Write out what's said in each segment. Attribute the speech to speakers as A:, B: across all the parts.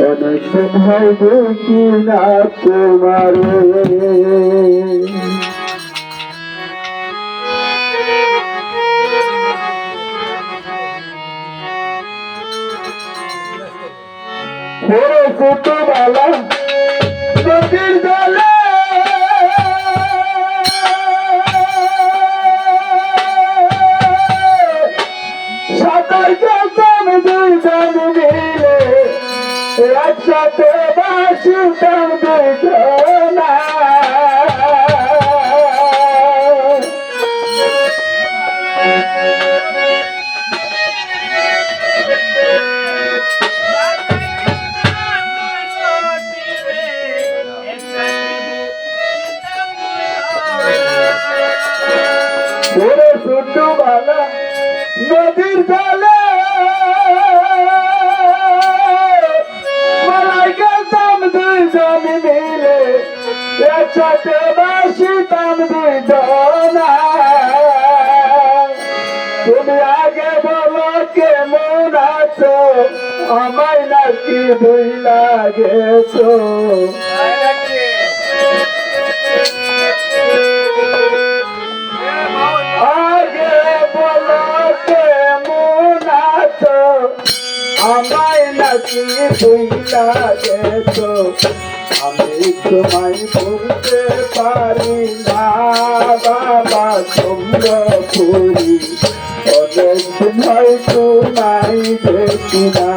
A: অনেকদিন হয় দেখি না তোমার ছোটবেলা নদীর জলে সাঁতার কাটতাম দুজন মিলে একসাথে বাসিতাম দুজনা ছোটবেলা নদীর জলে মালাই গেতাম দুইজন মিলে একসাথে বাসিতাম দুইজনা তুমি আগে বলো কেমন আছো আমায় নাকি ভুইলা গেছো আমায় নাকি ভুইলা গেছো আমি তোমায় ভুলতে পারি না বাবা তোমরা পুরি অনেকদিন হয়তো নাই দেখি না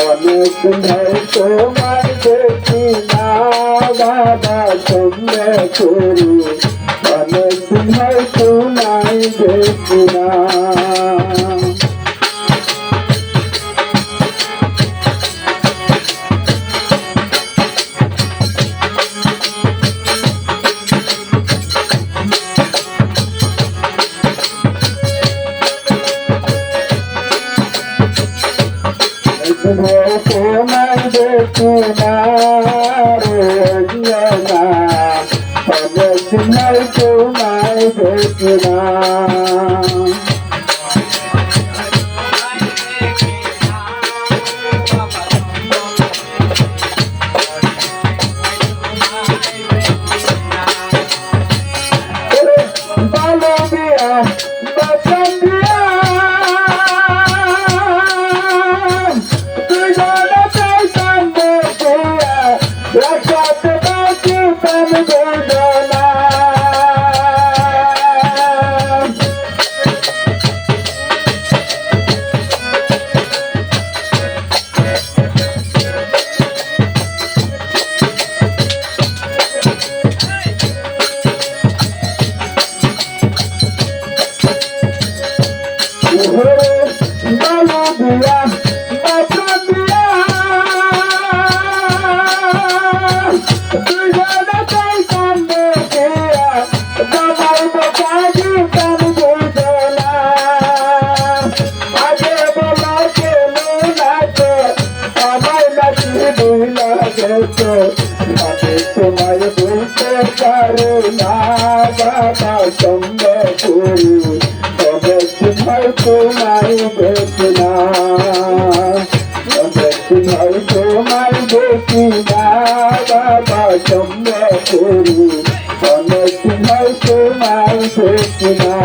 A: অনেকদিন হয়তো তোমায় দেখি না বাবা তোমরা পুরি অনেকদিন হয়তো নাই দেখি না তোমায় দেখি না রঞ্জনা অনেকদিন তোমায় দেখি না ভালো দিয়া বাঁচান দিয়া আমি তোমায় বলতে পারি না বাবা তোমরা পুরি অনেকদিন হয়তো নাই দেখি না অনেকদিন হয়তো নাই দেখি না বাবা তোমরা পুরি অনেকদিন হয়তো নাই দেখি না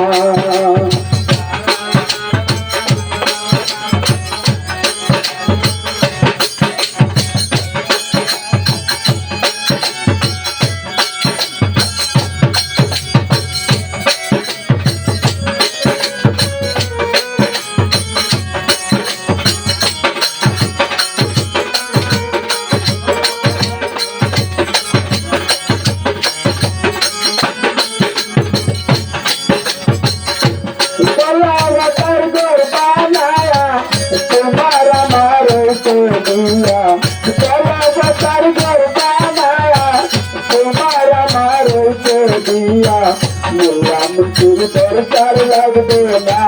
A: দরকার লাগবে না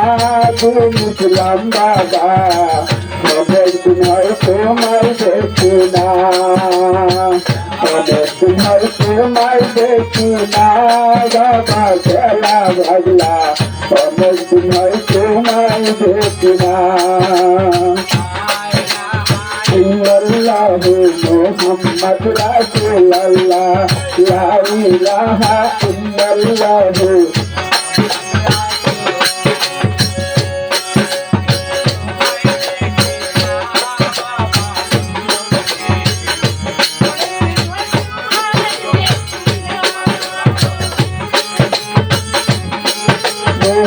A: বুঝলাম বাবা অনেকদিন হয় তোমার দেখি না অনেক হয় তোমায় দেখি না বাবা খেলা ভাগলা অনেক হয় তোমায় দেখি না ইল্লাল্লাহু মুহাম্মদ রাসূলুল্লাহ লা ইলাহা ইল্লাল্লাহু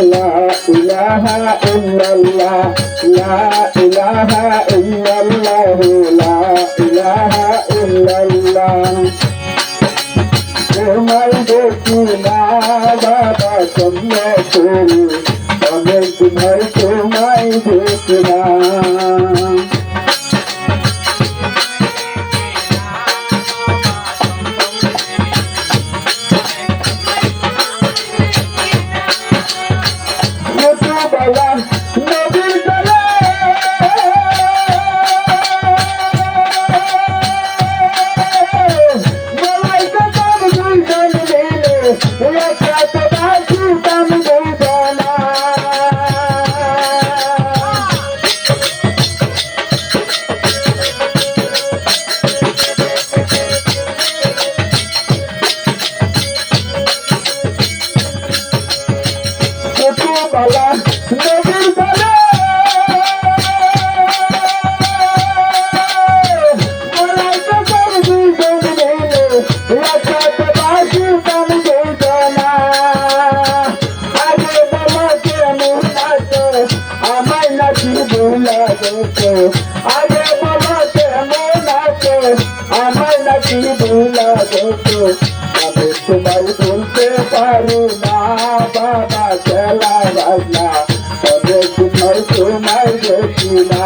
A: لا إله إلا الله لا إله إلا الله لا إله إلا الله তোমায় দেখি না বাবা চন্দ্রপুরি অনেক ভয় তোমায় দেখি না আগে বাবা কেমন আছো আমার নাকি ভুলা গেছো আমি তোমায় বলতে পারি না বাবা খেলা বাজনা অনেক সময় তোমায় দেখি না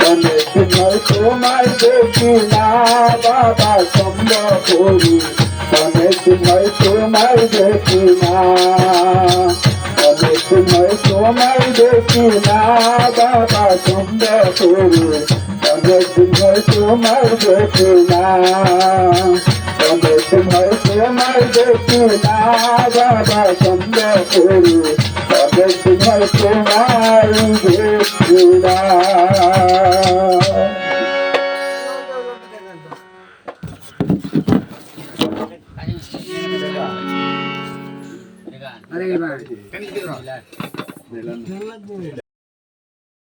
A: অনেক সময় তোমায় দেখি না বাবা চন্দ্রপুরি অনেক সময় তোমায় দেখি না অনেক সময় তোমায় দেখি না বাবা চন্দ্রপুরি অনেক সময় তোমায় দেখি না অনেক সময় তোমায় দেখি না বাবা চন্দ্রপুরি অনেক সময় তোমায় দেখি না